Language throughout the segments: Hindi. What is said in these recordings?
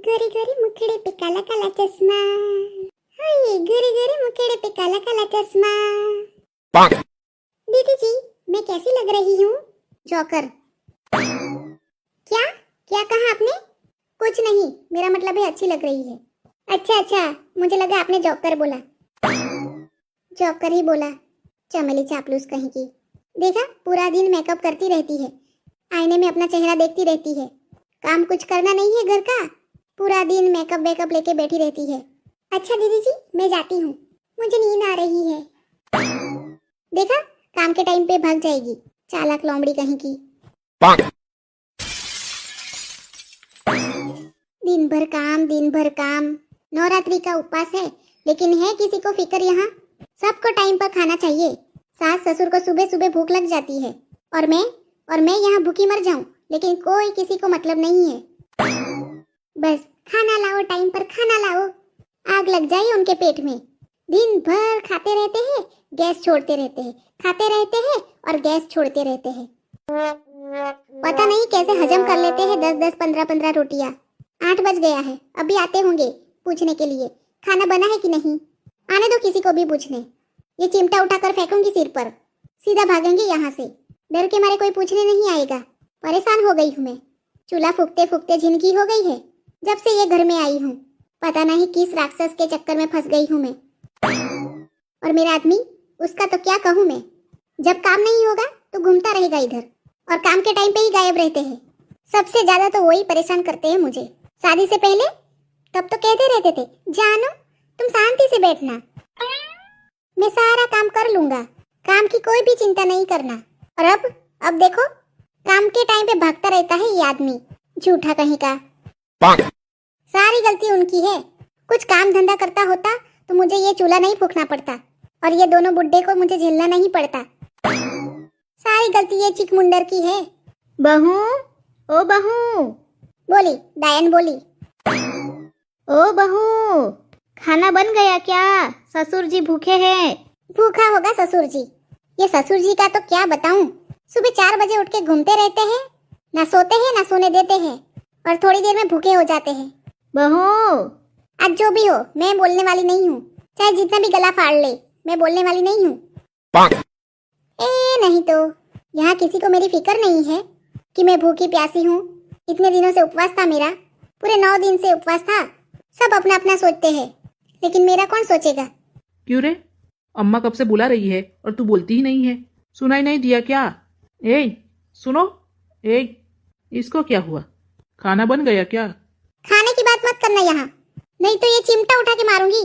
गोरी गोरी मुखड़े पे काला काला चश्मा, हाय गोरी गोरी मुखड़े पे काला काला चश्मा। दीदी जी मैं कैसी लग रही हूँ? जोकर। क्या क्या कहा आपने? कुछ नहीं, मेरा मतलब है अच्छी लग रही है। अच्छा अच्छा, मुझे लगा आपने जोकर बोला। जोकर ही बोला, चमेली चापलूस कहीं की। देखा, पूरा दिन मेकअप करती रहती है, आईने में अपना चेहरा देखती रहती है। काम कुछ करना नहीं है घर का, पूरा दिन मेकअप वेकअप लेके बैठी रहती है। अच्छा दीदी जी मैं जाती हूँ, मुझे नींद आ रही है। देखा, काम के टाइम पे भाग जाएगी, चालाक लोमड़ी कहीं की। दिन भर काम। नवरात्रि का उपवास है, लेकिन है किसी को फिक्र यहाँ? सबको टाइम पर खाना चाहिए। सास ससुर को सुबह सुबह भूख लग जाती है, और मैं यहाँ भूखी मर जाऊं, लेकिन कोई किसी को मतलब नहीं है। बस खाना लाओ, टाइम पर खाना लाओ, आग लग जाए उनके पेट में। दिन भर खाते रहते हैं, गैस छोड़ते रहते हैं, खाते रहते हैं और गैस छोड़ते रहते हैं। पता नहीं कैसे हजम कर लेते हैं 10-10, 15-15 रोटियां। 8 बज गया है, अभी आते होंगे पूछने के लिए खाना बना है कि नहीं। आने दो किसी को भी पूछने, ये चिमटा उठाकर फेंकूंगी सिर पर, सीधा भागेंगे यहाँ से। डर के मारे कोई पूछने नहीं आएगा। परेशान हो गई हूँ मैं, चूल्हा फूकते फूकते जिंदगी हो गई है जब से ये घर में आई हूँ। पता नहीं किस राक्षस के चक्कर में फंस गई हूँ मैं। और मेरा आदमी, उसका तो क्या कहूँ मैं। जब काम नहीं होगा तो घूमता रहेगा इधर, और काम के टाइम पे ही गायब रहते हैं। सबसे ज्यादा तो वही परेशान करते हैं मुझे। शादी से पहले तब तो कहते रहते थे, जानू तुम शांति से बैठना, मैं सारा काम कर लूंगा, काम की कोई भी चिंता नहीं करना। और अब देखो, काम के टाइम पे भागता रहता है ये आदमी, झूठा कहीं का। सारी गलती उनकी है। कुछ काम धंधा करता होता तो मुझे ये चूल्हा नहीं फूकना पड़ता, और ये दोनों बुड्ढे को मुझे झेलना नहीं पड़ता। सारी गलती ये चिकमुंडर की है। बहू, ओ बहू, बोली डायन बोली। ओ बहू, खाना बन गया क्या? ससुर जी भूखे हैं। भूखा होगा ससुर जी, ये ससुर जी का तो क्या बताऊं। सुबह 4 बजे उठ के घूमते रहते हैं, ना सोते हैं ना सोने देते हैं, और थोड़ी देर में भूखे हो जाते हैं। बहू, आज जो भी हो, मैं बोलने वाली नहीं हूँ, चाहे जितना भी गला फाड़ ले, मैं बोलने वाली नहीं हूँ। नहीं तो यहाँ किसी को मेरी फिक्र नहीं है कि मैं भूखी प्यासी हूँ। इतने दिनों से उपवास था मेरा, पूरे 9 दिन से उपवास था। सब अपना अपना सोचते हैं, लेकिन मेरा कौन सोचेगा। क्यों रे, अम्मा कब से बुला रही है और तू बोलती ही नहीं है? सुनाई नहीं दिया क्या? ए सुनो, ए इसको क्या हुआ? खाना बन गया क्या? खाने की बात मत करना यहाँ, नहीं तो ये चिमटा उठा के मारूंगी।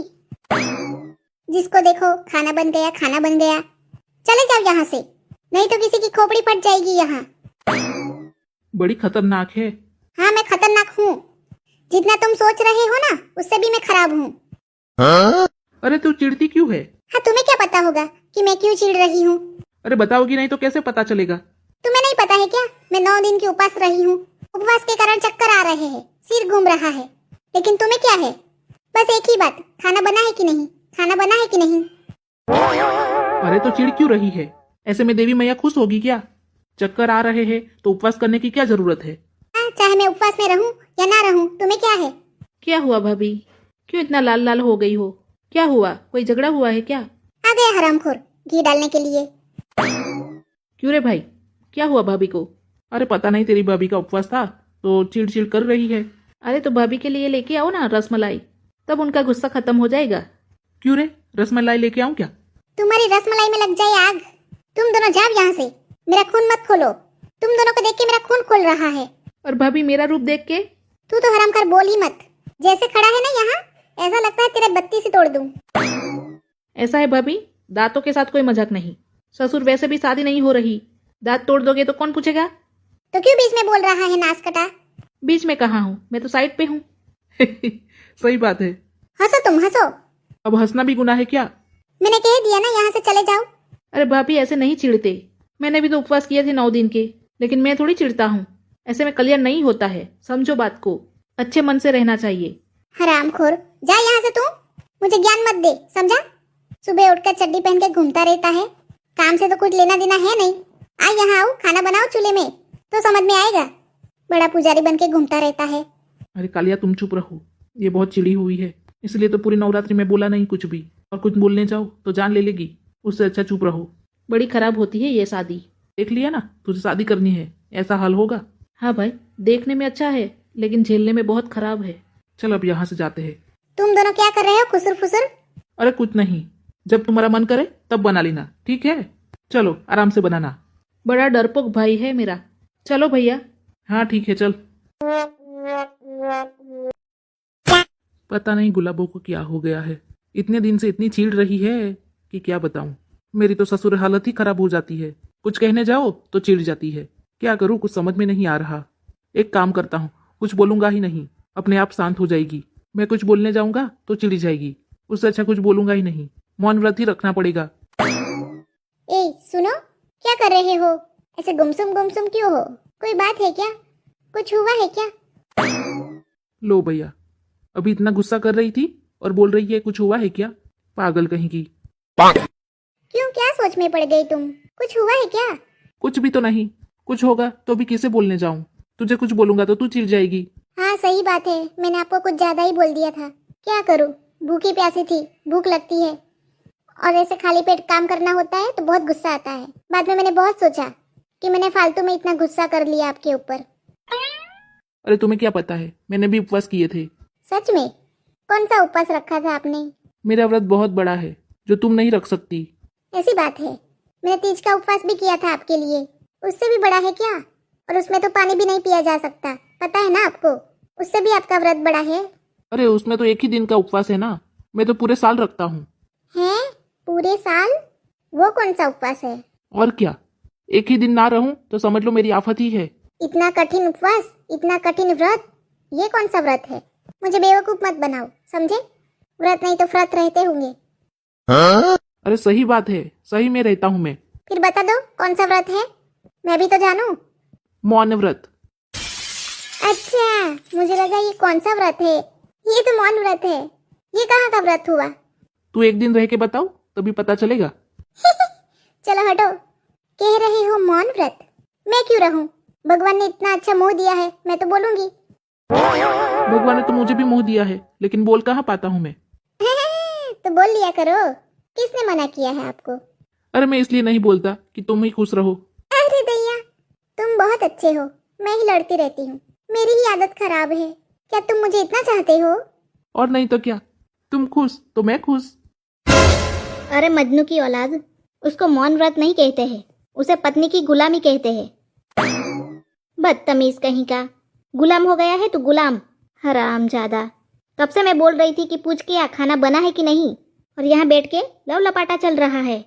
जिसको देखो खाना बन गया, खाना बन गया। चले जाओ यहाँ से, नहीं तो किसी की खोपड़ी फट जाएगी यहाँ। बड़ी खतरनाक है। हाँ मैं खतरनाक हूँ, जितना तुम सोच रहे हो ना उससे भी मैं खराब हूँ। अरे तू चिढ़ती क्यों है? हाँ तुम्हें क्या पता होगा कि मैं क्यों चिढ़ रही हूँ? अरे बताओगी नहीं तो कैसे पता चलेगा? तुम्हें नहीं पता है क्या, मैं 9 दिन की उपवास रही हूँ। उपवास के कारण चक्कर आ रहे हैं, सिर घूम रहा है, लेकिन तुम्हें क्या है? बस एक ही बात, खाना बना है कि नहीं, खाना बना है कि नहीं। अरे तो चिढ़ क्यों रही है? ऐसे में देवी मैया खुश होगी क्या? चक्कर आ रहे हैं तो उपवास करने की क्या जरूरत है? चाहे मैं उपवास में रहूं या ना रहूं, तुम्हें क्या है? क्या हुआ भाभी, क्यों इतना लाल लाल हो गई हो? क्या हुआ, कोई झगड़ा हुआ है क्या? आ गए हरामखोर घी डालने के लिए। क्यों रे भाई, क्या हुआ भाभी को? अरे पता नहीं, तेरी भाभी का उपवास था तो चिड़ कर रही है। अरे तो भाभी के लिए लेके आओ ना रसमलाई, तब उनका गुस्सा खत्म हो जाएगा। क्यों रे, रसमलाई लेके आऊं क्या? तुम्हारी रसमलाई में लग जाए आग। तुम दोनों जाओ यहाँ से, मेरा खून मत खोलो। तुम दोनों को देख के मेरा खून खोल रहा है। और भाभी मेरा रूप देख के? तू तो हरामखोर बोल ही मत, जैसे खड़ा है ना यहाँ, ऐसा लगता है तेरे 32 से तोड़ दूं। ऐसा है भाभी, दांतों के साथ कोई मजाक नहीं। ससुर वैसे भी शादी नहीं हो रही, दांत तोड़ दोगे तो कौन पूछेगा? तो क्यों बीच में बोल रहा है नास कटा? बीच में कहाँ हूँ, मैं तो साइड पे हूँ। सही बात है। हंसो तुम हंसो। अब हंसना भी गुनाह है क्या? मैंने कह दिया ना यहाँ से चले जाओ। अरे भाभी ऐसे नहीं चिढ़ते, मैंने भी तो उपवास किए थे 9 दिन के, लेकिन मैं थोड़ी चिढ़ता हूँ। ऐसे में कल्याण नहीं होता है, समझो बात को, अच्छे मन से रहना चाहिए। हरामखोर, जा यहाँ से तू, मुझे ज्ञान मत दे, समझा? सुबह उठकर चड्डी पहन के घूमता रहता है, काम से तो कुछ लेना देना है नहीं। आ यहाँ आओ, खाना बनाओ चूल्हे में तो समझ में आएगा। बड़ा पुजारी बन के घूमता रहता है, अरे कालिया तुम चुप रहो, ये बहुत चिड़ी हुई है, इसलिए तो पूरी नवरात्रि में बोला नहीं कुछ भी, और कुछ बोलने जाओ तो जान ले लेगी, उससे अच्छा चुप रहो। बड़ी खराब होती है ये शादी। देख लिया ना, तुझे शादी करनी है, ऐसा हाल होगा। हाँ भाई, देखने में अच्छा है लेकिन झेलने में बहुत खराब है। चल अब यहाँ से जाते हैं। तुम दोनों क्या कर रहे हो खुसर फुसर? अरे कुछ नहीं, जब तुम्हारा मन करे तब बना लेना, ठीक है? चलो आराम से बनाना। बड़ा डरपोक भाई है मेरा। चलो भैया। हाँ ठीक है चल। पता नहीं गुलाबों को क्या हो गया है, इतने दिन से इतनी चीड़ रही है कि क्या बताऊं। मेरी तो ससुर हालत ही खराब हो जाती है, कुछ कहने जाओ तो चिढ़ जाती है। क्या करूं, कुछ समझ में नहीं आ रहा। एक काम करता हूं, कुछ बोलूंगा ही नहीं, अपने आप शांत हो जाएगी। मैं कुछ बोलने जाऊंगा तो चिढ़ जाएगी, उससे अच्छा कुछ बोलूंगा ही नहीं, मौन व्रत ही रखना पड़ेगा। ए सुनो, क्या कर रहे हो? ऐसे गुमसुम क्यों हो? कोई बात है क्या? कुछ हुआ है क्या? लो भैया, अभी इतना गुस्सा कर रही थी और बोल रही है कुछ हुआ है क्या? पागल कहीं की। क्यों, क्या सोच में पड़ गई तुम? कुछ हुआ है क्या? कुछ भी तो नहीं, कुछ होगा तो भी किसे बोलने जाऊं? तुझे कुछ बोलूंगा तो तू चिढ़ जाएगी। हाँ सही बात है, मैंने आपको कुछ ज्यादा ही बोल दिया था। क्या करूं, भूखी प्यासी थी, भूख लगती है और ऐसे खाली पेट काम करना होता है तो बहुत गुस्सा आता है। बाद में मैंने बहुत सोचा कि मैंने फालतू में इतना गुस्सा कर लिया आपके ऊपर। अरे तुम्हें क्या पता है, मैंने भी उपवास किए थे। सच में? कौन सा उपवास रखा था आपने? मेरा व्रत बहुत बड़ा है जो तुम नहीं रख सकती। ऐसी बात है, मैंने तीज का उपवास भी किया था आपके लिए, उससे भी बड़ा है क्या? और उसमें तो पानी भी नहीं पिया जा सकता, पता है ना आपको? उससे भी आपका व्रत बड़ा है। अरे उसमें तो एक ही दिन का उपवास है ना, मैं तो पूरे साल रखता हूँ। हैं? पूरे साल? वो कौन सा उपवास है? और क्या, एक ही दिन ना रहूं तो समझ लो मेरी आफत ही है। इतना कठिन उपवास, इतना कठिन व्रत, ये कौन सा व्रत है? मुझे बेवकूफ मत बनाओ, समझे? व्रत नहीं तो व्रत रहते होंगे। अरे सही बात है, सही में रहता हूँ मैं। फिर बता दो कौन सा व्रत है, मैं भी तो जानूं। मौन व्रत। अच्छा, मुझे लगा ये कौन सा व्रत है। ये तो मौन व्रत है, ये कहाँ का व्रत हुआ? तू एक दिन रह के बताओ तभी पता चलेगा। चलो हटो, कह रहे हो मौन व्रत, मैं क्यों रहूं? भगवान ने इतना अच्छा मुंह दिया है, मैं तो बोलूंगी। भगवान ने तो मुझे भी मुंह दिया है, लेकिन बोल कहाँ पाता हूँ मैं। तो बोल लिया करो, किसने मना किया है आपको? अरे मैं इसलिए नहीं बोलता कि तुम ही खुश रहो। अरे दैया, तुम बहुत अच्छे हो, मैं ही लड़ती रहती हूँ, मेरी ही आदत खराब है। क्या तुम मुझे इतना चाहते हो? और नहीं तो क्या, तुम खुश तो मैं खुश। अरे मजनू की औलाद, उसको मौन व्रत नहीं कहते हैं, उसे पत्नी की गुलामी कहते हैं। बदतमीज कहीं का, गुलाम हो गया है तू, गुलाम हरामजादा। कब से मैं बोल रही थी कि पूछ के या खाना बना है कि नहीं, और यहाँ बैठ के लव लपाटा चल रहा है।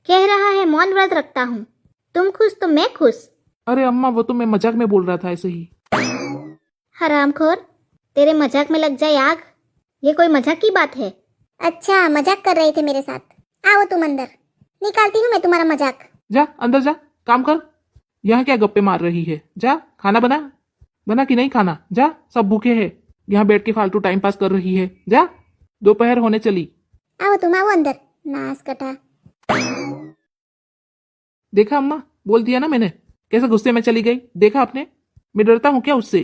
कह रहा है मौन व्रत रखता हूँ, तुम खुश तो मैं खुश। अरे अम्मा वो तो मैं मजाक में बोल रहा था ऐसे ही। हरामखोर, तेरे मजाक में लग जाए आग, ये कोई मजाक की बात है? अच्छा मजाक कर रहे थे मेरे साथ, आओ तुम अंदर, निकालती हूँ मैं तुम्हारा मजाक। जा अंदर जा, काम कर। यहाँ क्या गप्पे मार रही है, जा खाना बना। बना कि नहीं खाना, जा सब भूखे हैं, यहाँ बैठ के फालतू टाइम पास कर रही है, जा दोपहर होने चली। आओ तुम, आओ अंदर, नास कटा। देखा अम्मा, बोल दिया ना मैंने, कैसे गुस्से में चली गई, देखा आपने? मैं डरता हूँ क्या उससे?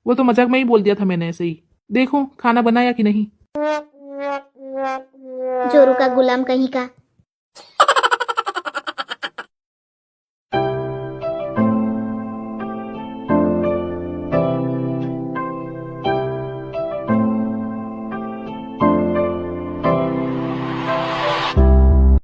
वो तो मजाक में ही बोल दिया था मैंने ऐसे ही। देखो खाना बनाया कि नहीं। जोरू का गुलाम कहीं का।